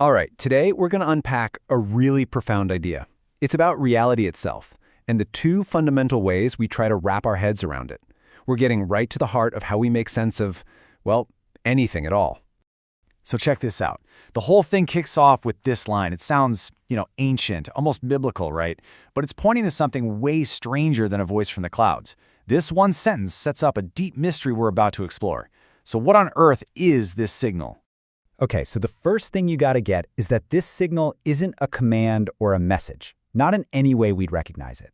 All right, today we're going to unpack a really profound idea. It's about reality itself, and the two fundamental ways we try to wrap our heads around it. We're getting right to the heart of how we make sense of, well, anything at all. So check this out. The whole thing kicks off with this line. It sounds, ancient, almost biblical, right? But it's pointing to something way stranger than a voice from the clouds. This one sentence sets up a deep mystery we're about to explore. So what on earth is this signal? Okay, so the first thing you got to get is that this signal isn't a command or a message, not in any way we'd recognize it.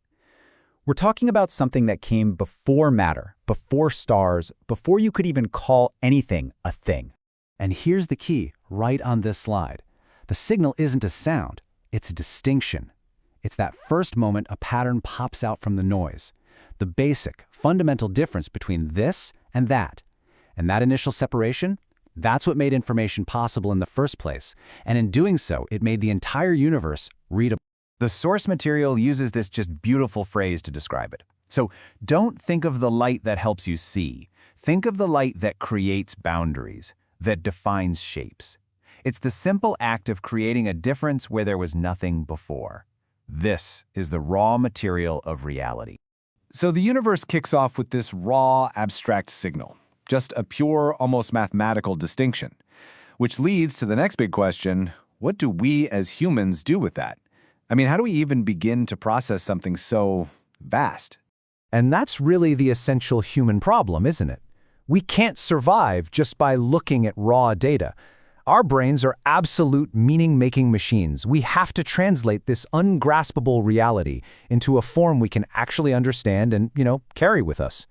We're talking about something that came before matter, before stars, before you could even call anything a thing. And here's the key, right on this slide. The signal isn't a sound, it's a distinction. It's that first moment a pattern pops out from the noise. The basic, fundamental difference between this and that. And that initial separation, that's what made information possible in the first place. And in doing so, it made the entire universe readable. The source material uses this just beautiful phrase to describe it. So don't think of the light that helps you see. Think of the light that creates boundaries, that defines shapes. It's the simple act of creating a difference where there was nothing before. This is the raw material of reality. So the universe kicks off with this raw, abstract signal, just a pure, almost mathematical distinction, which leads to the next big question: what do we as humans do with that? I mean, how do we even begin to process something so vast? And that's really the essential human problem, isn't it? We can't survive just by looking at raw data. Our brains are absolute meaning-making machines. We have to translate this ungraspable reality into a form we can actually understand and, carry with us.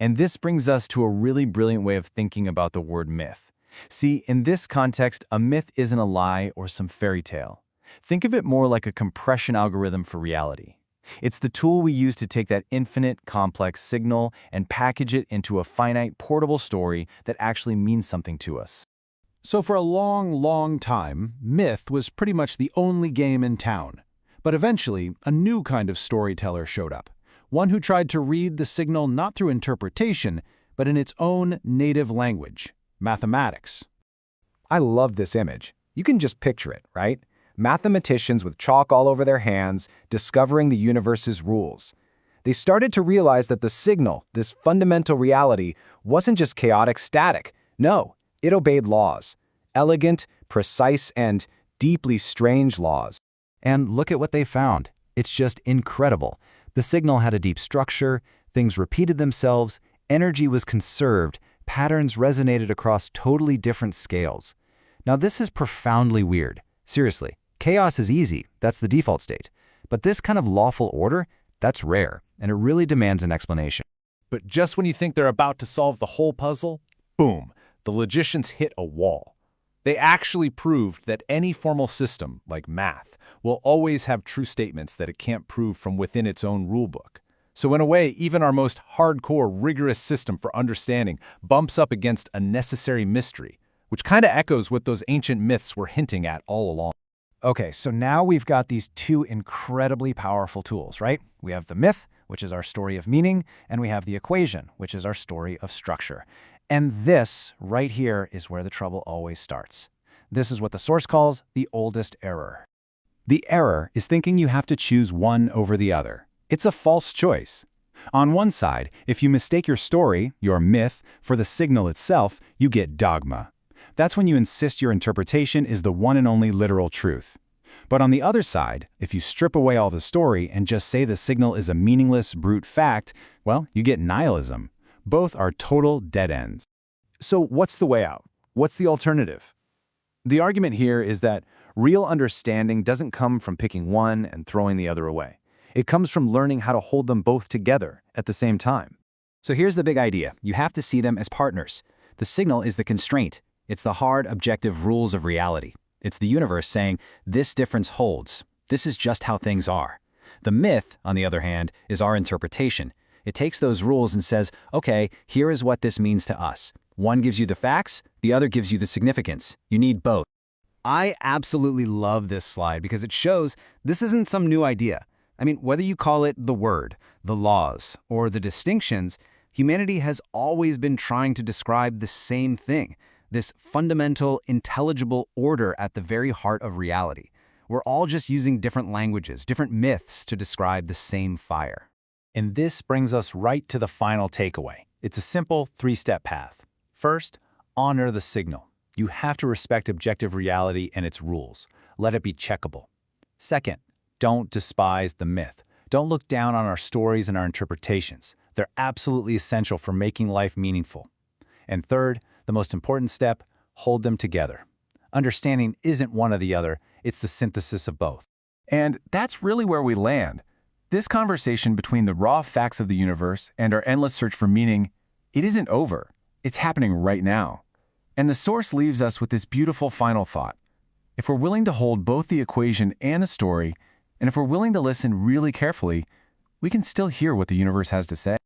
And this brings us to a really brilliant way of thinking about the word myth. See, in this context, a myth isn't a lie or some fairy tale. Think of it more like a compression algorithm for reality. It's the tool we use to take that infinite, complex signal and package it into a finite, portable story that actually means something to us. So for a long, long time, myth was pretty much the only game in town. But eventually, a new kind of storyteller showed up. One who tried to read the signal not through interpretation, but in its own native language, mathematics. I love this image. You can just picture it, right? Mathematicians with chalk all over their hands, discovering the universe's rules. They started to realize that the signal, this fundamental reality, wasn't just chaotic static. No, it obeyed laws. Elegant, precise, and deeply strange laws. And look at what they found. It's just incredible. The signal had a deep structure, things repeated themselves, energy was conserved, patterns resonated across totally different scales. Now this is profoundly weird. Seriously. Chaos is easy, that's the default state. But this kind of lawful order, that's rare, and it really demands an explanation. But just when you think they're about to solve the whole puzzle, boom, the logicians hit a wall. They actually proved that any formal system, like math, will always have true statements that it can't prove from within its own rulebook. So in a way, even our most hardcore, rigorous system for understanding bumps up against a necessary mystery, which kind of echoes what those ancient myths were hinting at all along. Okay, so now we've got these two incredibly powerful tools, right? We have the myth, which is our story of meaning, and we have the equation, which is our story of structure. And this, right here, is where the trouble always starts. This is what the source calls the oldest error. The error is thinking you have to choose one over the other. It's a false choice. On one side, if you mistake your story, your myth, for the signal itself, you get dogma. That's when you insist your interpretation is the one and only literal truth. But on the other side, if you strip away all the story and just say the signal is a meaningless, brute fact, well, you get nihilism. Both are total dead ends. So what's the way out? What's the alternative? The argument here is that real understanding doesn't come from picking one and throwing the other away. It comes from learning how to hold them both together at the same time. So here's the big idea. You have to see them as partners. The signal is the constraint. It's the hard, objective rules of reality. It's the universe saying, this difference holds. This is just how things are. The myth, on the other hand, is our interpretation. It takes those rules and says, okay, here is what this means to us. One gives you the facts, the other gives you the significance. You need both. I absolutely love this slide because it shows this isn't some new idea. I mean, whether you call it the word, the laws, or the distinctions, humanity has always been trying to describe the same thing. this fundamental, intelligible order at the very heart of reality. We're all just using different languages, different myths to describe the same fire. And this brings us right to the final takeaway. It's a simple three-step path. First, honor the signal. You have to respect objective reality and its rules. Let it be checkable. Second, don't despise the myth. Don't look down on our stories and our interpretations. They're absolutely essential for making life meaningful. And third, the most important step, hold them together. Understanding isn't one or the other, it's the synthesis of both. And that's really where we land. This conversation between the raw facts of the universe and our endless search for meaning, it isn't over. It's happening right now. And the source leaves us with this beautiful final thought. If we're willing to hold both the equation and the story, and if we're willing to listen really carefully, we can still hear what the universe has to say.